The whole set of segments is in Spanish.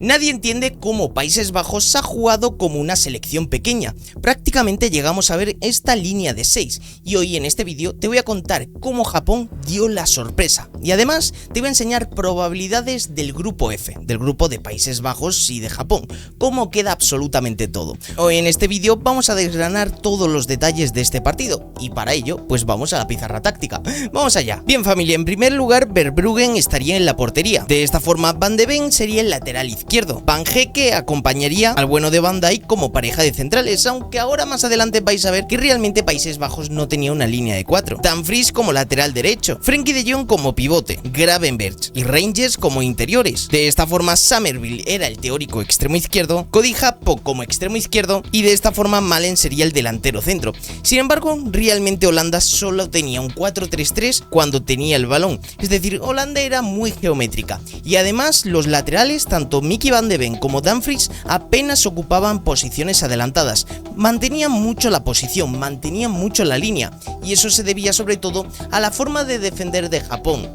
Nadie entiende cómo Países Bajos se ha jugado como una selección pequeña. Prácticamente llegamos a ver esta línea de 6 y hoy en este vídeo te voy a contar cómo Japón dio la sorpresa y además te voy a enseñar probabilidades del grupo F, del grupo de Países Bajos y de Japón, cómo queda absolutamente todo. Hoy en este vídeo vamos a desgranar todos los detalles de este partido y para ello pues vamos a la pizarra táctica. Vamos allá. Bien familia, en primer lugar Verbruggen estaría en la portería. De esta forma Van de Ven sería el lateral izquierdo. Vanhecke acompañaría al bueno de Van Dijk como pareja de centrales, aunque ahora más adelante vais a ver que realmente Países Bajos no tenía una línea de 4. Dumfries como lateral derecho, Frenkie de Jong como pivote, Gravenberch y Rangers como interiores. De esta forma Summerville era el teórico extremo izquierdo, Cody Gakpo como extremo izquierdo y de esta forma Malen sería el delantero centro. Sin embargo, realmente Holanda solo tenía un 4-3-3 cuando tenía el balón, es decir, Holanda era muy geométrica y además los laterales, tanto Mickey Van de Ven como Dumfries apenas ocupaban posiciones adelantadas, mantenían mucho la posición, mantenían mucho la línea y eso se debía sobre todo a la forma de defender de Japón.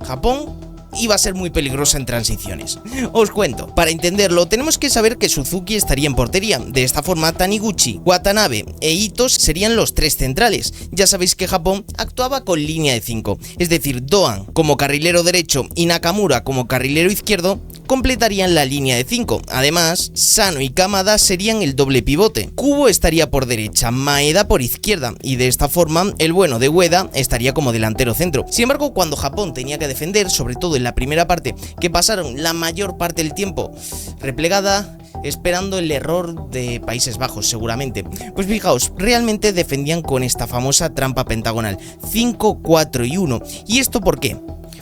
Japón iba a ser muy peligrosa en transiciones. Os cuento, para entenderlo tenemos que saber que Suzuki estaría en portería. De esta forma Taniguchi, Watanabe e Ito serían los tres centrales. Ya sabéis que Japón actuaba con línea de 5, es decir, Doan como carrilero derecho y Nakamura como carrilero izquierdo completarían la línea de 5. Además, Sano y Kamada serían el doble pivote. Kubo estaría por derecha, Maeda por izquierda y de esta forma el bueno de Ueda estaría como delantero centro. Sin embargo, cuando Japón tenía que defender, sobre todo en la primera parte, que pasaron la mayor parte del tiempo replegada, esperando el error de Países Bajos seguramente, pues fijaos, realmente defendían con esta famosa trampa pentagonal 5, 4 y 1. ¿Y esto por qué?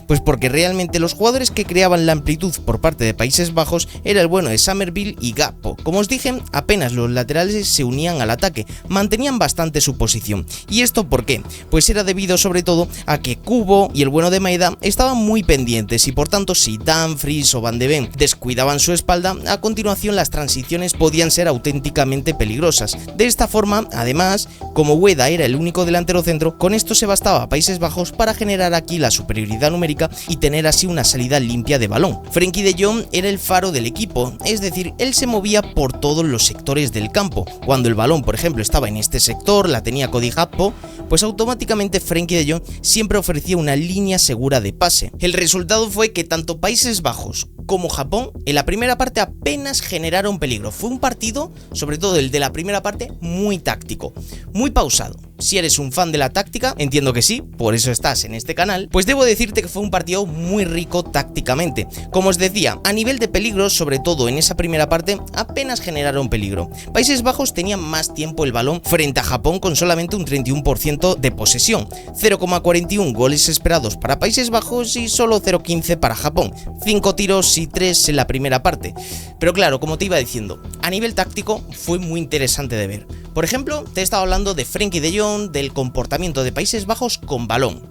Pues porque realmente los jugadores que creaban la amplitud por parte de Países Bajos era el bueno de Summerville y Gakpo. Como os dije, apenas los laterales se unían al ataque, mantenían bastante su posición. ¿Y esto por qué? Pues era debido sobre todo a que Kubo y el bueno de Maeda estaban muy pendientes y por tanto si Dumfries o Van de Ven descuidaban su espalda, a continuación las transiciones podían ser auténticamente peligrosas. De esta forma, además, como Ueda era el único delantero centro, con esto se bastaba a Países Bajos para generar aquí la superioridad numérica y tener así una salida limpia de balón. Frenkie de Jong era el faro del equipo, es decir, él se movía por todos los sectores del campo. Cuando el balón, por ejemplo, estaba en este sector, la tenía Cody Gakpo, pues automáticamente Frenkie de Jong siempre ofrecía una línea segura de pase. El resultado fue que tanto Países Bajos como Japón en la primera parte apenas generaron peligro. Fue un partido, sobre todo el de la primera parte, muy táctico, muy pausado. Si eres un fan de la táctica, entiendo que sí, por eso estás en este canal, pues debo decirte que fue un partido muy rico tácticamente. Como os decía, a nivel de peligro, sobre todo en esa primera parte, apenas generaron peligro. Países Bajos tenían más tiempo el balón frente a Japón con solamente un 31% de posesión, 0,41 goles esperados para Países Bajos y solo 0,15 para Japón, 5 tiros y 3 en la primera parte. Pero claro, como te iba diciendo, a nivel táctico fue muy interesante de ver. Por ejemplo, te he estado hablando de Frenkie de Jong, del comportamiento de Países Bajos con balón.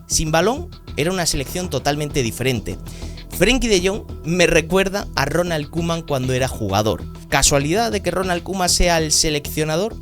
Sin balón era una selección totalmente diferente. Frenkie de Jong me recuerda a Ronald Koeman cuando era jugador. ¿Casualidad de que Ronald Koeman sea el seleccionador?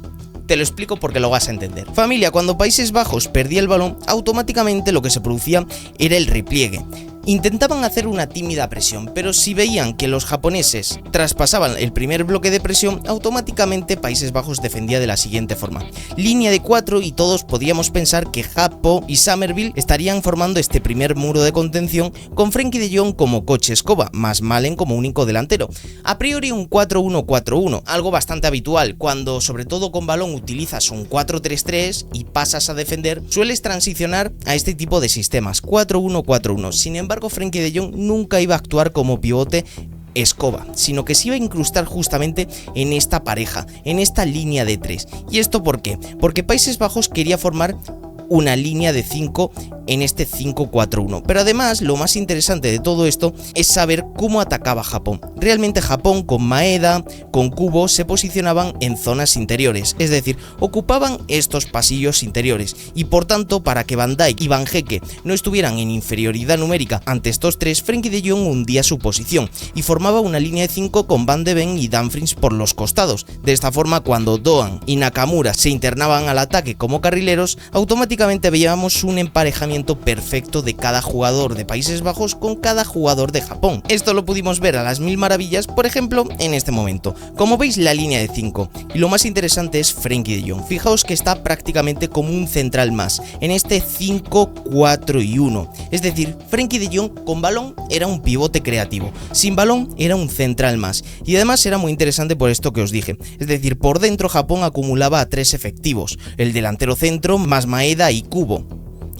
Te lo explico porque lo vas a entender. Familia, cuando Países Bajos perdía el balón, automáticamente lo que se producía era el repliegue. Intentaban hacer una tímida presión, pero si veían que los japoneses traspasaban el primer bloque de presión, automáticamente Países Bajos defendía de la siguiente forma. Línea de 4 y todos podíamos pensar que Gakpo y Summerville estarían formando este primer muro de contención con Frenkie de Jong como coche escoba, más Malen como único delantero. A priori un 4-1-4-1, algo bastante habitual. Cuando sobre todo con balón utilizas un 4-3-3 y pasas a defender, sueles transicionar a este tipo de sistemas, 4-1-4-1. Sin embargo, Frenkie de Jong nunca iba a actuar como pivote escoba, sino que se iba a incrustar justamente en esta pareja, en esta línea de 3. ¿Y esto por qué? Porque Países Bajos quería formar una línea de 5 en este 5-4-1. Pero además, lo más interesante de todo esto es saber cómo atacaba Japón. Realmente Japón con Maeda, con Kubo, se posicionaban en zonas interiores, es decir, ocupaban estos pasillos interiores y por tanto, para que Van Dijk y Vanhecke no estuvieran en inferioridad numérica ante estos tres, Frenkie de Jong hundía su posición y formaba una línea de 5 con Van de Ven y Dumfries por los costados. De esta forma, cuando Doan y Nakamura se internaban al ataque como carrileros, automáticamente veíamos un emparejamiento complemento perfecto de cada jugador de Países Bajos con cada jugador de Japón. Esto lo pudimos ver a las mil maravillas, por ejemplo, en este momento. Como veis, la línea de 5, y lo más interesante es Frenkie de Jong. Fijaos que está prácticamente como un central más, en este 5-4-1. Es decir, Frenkie de Jong con balón era un pivote creativo, sin balón era un central más, y además era muy interesante por esto que os dije. Es decir, por dentro Japón acumulaba a 3 efectivos, el delantero centro más Maeda y Kubo.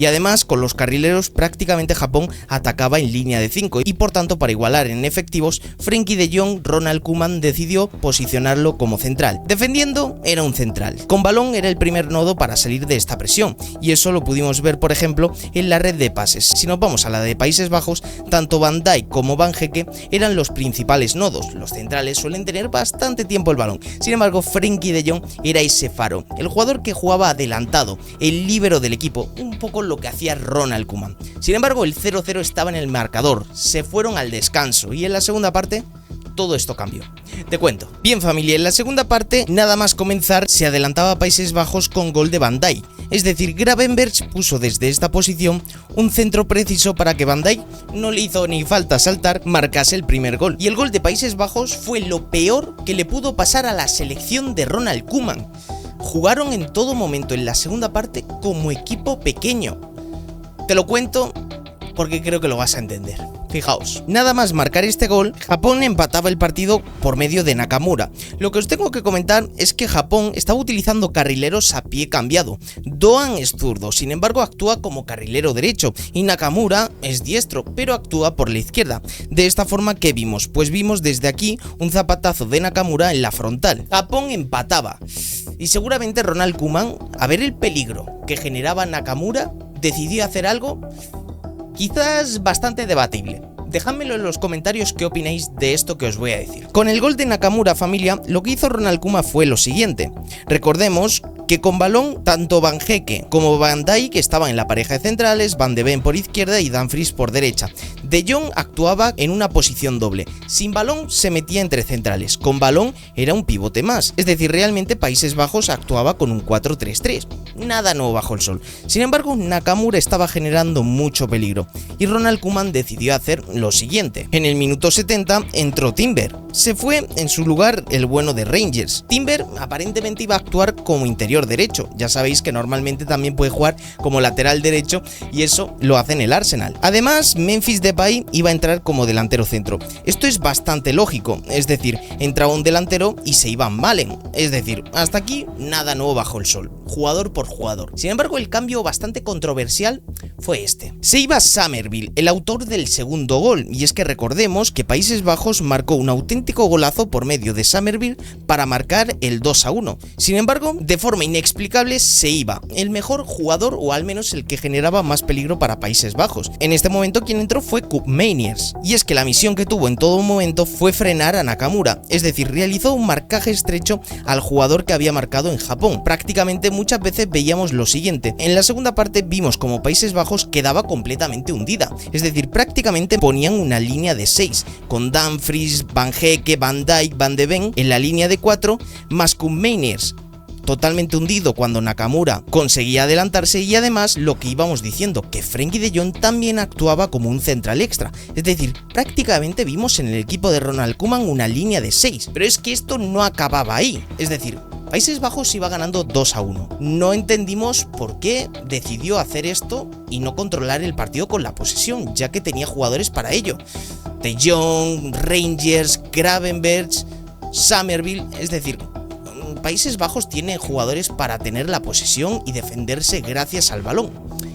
Y además, con los carrileros prácticamente Japón atacaba en línea de 5 y por tanto, para igualar en efectivos, Frenkie de Jong, Ronald Koeman decidió posicionarlo como central. Defendiendo era un central, con balón era el primer nodo para salir de esta presión, y eso lo pudimos ver por ejemplo en la red de pases. Si nos vamos a la de Países Bajos, tanto Van Dijk como Van Hecke eran los principales nodos. Los centrales suelen tener bastante tiempo el balón, sin embargo Frenkie de Jong era ese faro, el jugador que jugaba adelantado, el líbero del equipo, un poco lo que hacía Ronald Koeman. Sin embargo, el 0-0 estaba en el marcador, se fueron al descanso y en la segunda parte todo esto cambió. Te cuento. Bien, familia, en la segunda parte, nada más comenzar, se adelantaba a Países Bajos con gol de Van Dijk. Es decir, Gravenberch puso desde esta posición un centro preciso para que Van Dijk, no le hizo ni falta saltar, marcase el primer gol. Y el gol de Países Bajos fue lo peor que le pudo pasar a la selección de Ronald Koeman. Jugaron en todo momento en la segunda parte como equipo pequeño. Te lo cuento porque creo que lo vas a entender. Fijaos, nada más marcar este gol, Japón empataba el partido por medio de Nakamura. Lo que os tengo que comentar es que Japón estaba utilizando carrileros a pie cambiado. Doan es zurdo, sin embargo actúa como carrilero derecho, y Nakamura es diestro, pero actúa por la izquierda. De esta forma, ¿qué vimos? Pues vimos desde aquí un zapatazo de Nakamura en la frontal. Japón empataba, y seguramente Ronald Koeman, a ver el peligro que generaba Nakamura, decidió hacer algo quizás bastante debatible. Dejádmelo en los comentarios qué opináis de esto que os voy a decir. Con el gol de Nakamura, familia, lo que hizo Ronald Koeman fue lo siguiente. Recordemos que con balón, tanto Van Hecke como Van Dijk estaban en la pareja de centrales, Van de Ven por izquierda y Dumfries por derecha. De Jong actuaba en una posición doble. Sin balón se metía entre centrales, con balón era un pivote más. Es decir, realmente Países Bajos actuaba con un 4-3-3. Nada nuevo bajo el sol. Sin embargo, Nakamura estaba generando mucho peligro y Ronald Koeman decidió hacer lo siguiente. En el minuto 70 entró Timber. Se fue en su lugar el bueno de Rangers. Timber aparentemente iba a actuar como interior derecho. Ya sabéis que normalmente también puede jugar como lateral derecho y eso lo hace en el Arsenal. Además, Memphis Depay iba a entrar como delantero centro. Esto es bastante lógico, es decir, entraba un delantero y se iba Malen. Es decir, hasta aquí nada nuevo bajo el sol, jugador por jugador. Sin embargo, el cambio bastante controversial fue este. Se iba Summerville, el autor del segundo gol, y es que recordemos que Países Bajos marcó un auténtico golazo por medio de Summerville para marcar el 2-1. Sin embargo, de forma inexplicable se iba el mejor jugador, o al menos el que generaba más peligro para Países Bajos. En este momento quien entró fue Koopmeiners, y es que la misión que tuvo en todo momento fue frenar a Nakamura, es decir, realizó un marcaje estrecho al jugador que había marcado en Japón. Prácticamente muchas veces veíamos lo siguiente. En la segunda parte vimos como Países Bajos quedaba completamente hundida, es decir, prácticamente ponían una línea de 6, con Dumfries, Van Hecke, Van Dijk, Van de Ven en la línea de 4, más Koopmeiners totalmente hundido cuando Nakamura conseguía adelantarse, y además lo que íbamos diciendo, que Frenkie de Jong también actuaba como un central extra. Es decir, prácticamente vimos en el equipo de Ronald Koeman una línea de 6, pero es que esto no acababa ahí. Es decir, Países Bajos iba ganando 2-1. No entendimos por qué decidió hacer esto y no controlar el partido con la posesión, ya que tenía jugadores para ello. De Jong, Rangers, Gravenberch, Summerville, es decir, Países Bajos tiene jugadores para tener la posesión y defenderse gracias al balón.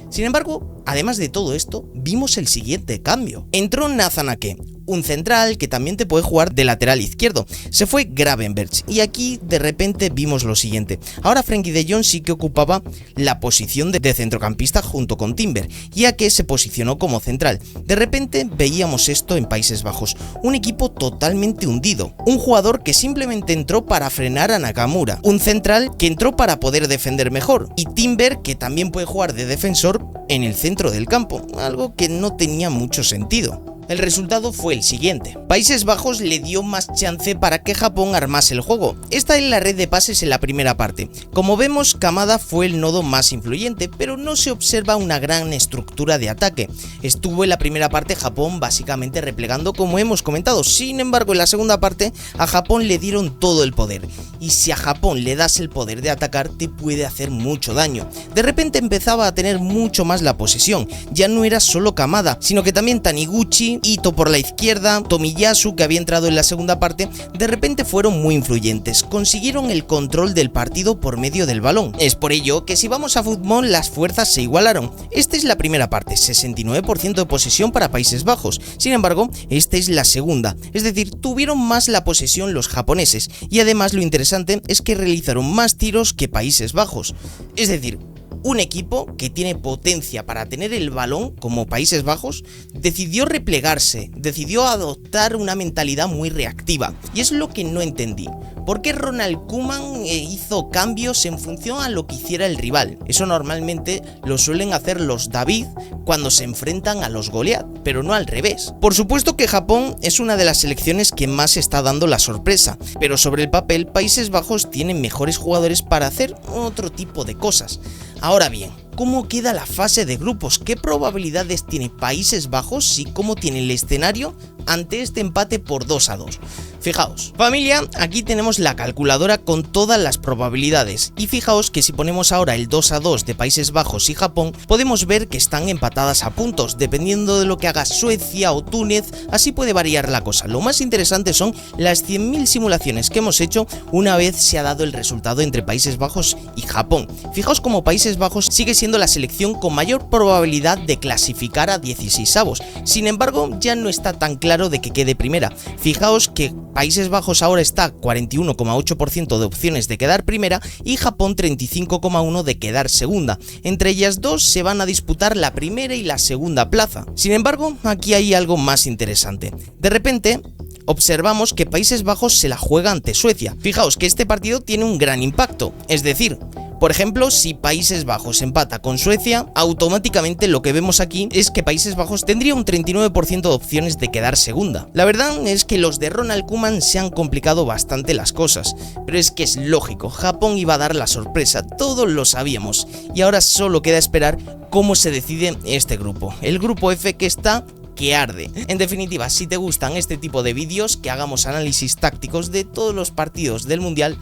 Sin embargo, además de todo esto, vimos el siguiente cambio. Entró Nathan Ake, un central que también te puede jugar de lateral izquierdo. Se fue Gravenberch y aquí de repente vimos lo siguiente. Ahora Frenkie de Jong sí que ocupaba la posición de centrocampista junto con Timber, y Ake se posicionó como central. De repente veíamos esto en Países Bajos, un equipo totalmente hundido, un jugador que simplemente entró para frenar a Nakamura, un central que entró para poder defender mejor, y Timber que también puede jugar de defensor en el centro del campo, algo que no tenía mucho sentido. El resultado fue el siguiente. Países Bajos le dio más chance para que Japón armase el juego. Esta es la red de pases en la primera parte. Como vemos, Kamada fue el nodo más influyente, pero no se observa una gran estructura de ataque. Estuvo en la primera parte Japón básicamente replegando, como hemos comentado. Sin embargo, en la segunda parte a Japón le dieron todo el poder. Y si a Japón le das el poder de atacar, te puede hacer mucho daño. De repente empezaba a tener mucho más la posesión. Ya no era solo Kamada, sino que también Taniguchi, Ito por la izquierda, Tomiyasu, que había entrado en la segunda parte, de repente fueron muy influyentes. Consiguieron el control del partido por medio del balón. Es por ello que si vamos a fútbol, las fuerzas se igualaron. Esta es la primera parte, 69% de posesión para Países Bajos. Sin embargo, esta es la segunda, es decir, tuvieron más la posesión los japoneses, y además lo interesante es que realizaron más tiros que Países Bajos. Es decir, un equipo que tiene potencia para tener el balón, como Países Bajos, decidió replegarse, decidió adoptar una mentalidad muy reactiva. Y es lo que no entendí. ¿Por qué Ronald Koeman hizo cambios en función a lo que hiciera el rival? Eso normalmente lo suelen hacer los David cuando se enfrentan a los Goliath, pero no al revés. Por supuesto que Japón es una de las selecciones que más está dando la sorpresa, pero sobre el papel Países Bajos tienen mejores jugadores para hacer otro tipo de cosas. Ahora bien, ¿cómo queda la fase de grupos? ¿Qué probabilidades tiene Países Bajos y cómo tiene el escenario ante este empate por 2-2? Fijaos, familia, aquí tenemos la calculadora con todas las probabilidades y fijaos que si ponemos ahora el 2-2 de Países Bajos y Japón, podemos ver que están empatadas a puntos, dependiendo de lo que haga Suecia o Túnez, así puede variar la cosa. Lo más interesante son las 100.000 simulaciones que hemos hecho una vez se ha dado el resultado entre Países Bajos y Japón. Fijaos como Países Bajos sigue siendo la selección con mayor probabilidad de clasificar a 16avos, sin embargo ya no está tan claro de que quede primera. Fijaos que Países Bajos ahora está 41,8% de opciones de quedar primera y Japón 35,1% de quedar segunda. Entre ellas dos se van a disputar la primera y la segunda plaza. Sin embargo, aquí hay algo más interesante. De repente observamos que Países Bajos se la juega ante Suecia. Fijaos que este partido tiene un gran impacto, es decir, por ejemplo, si Países Bajos empata con Suecia, automáticamente lo que vemos aquí es que Países Bajos tendría un 39% de opciones de quedar segunda. La verdad es que los de Ronald Koeman se han complicado bastante las cosas, pero es que es lógico, Japón iba a dar la sorpresa, todos lo sabíamos, y ahora solo queda esperar cómo se decide este grupo, el grupo F que está que arde. En definitiva, si te gustan este tipo de vídeos, que hagamos análisis tácticos de todos los partidos del Mundial,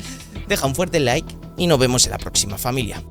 deja un fuerte like y nos vemos en la próxima, familia.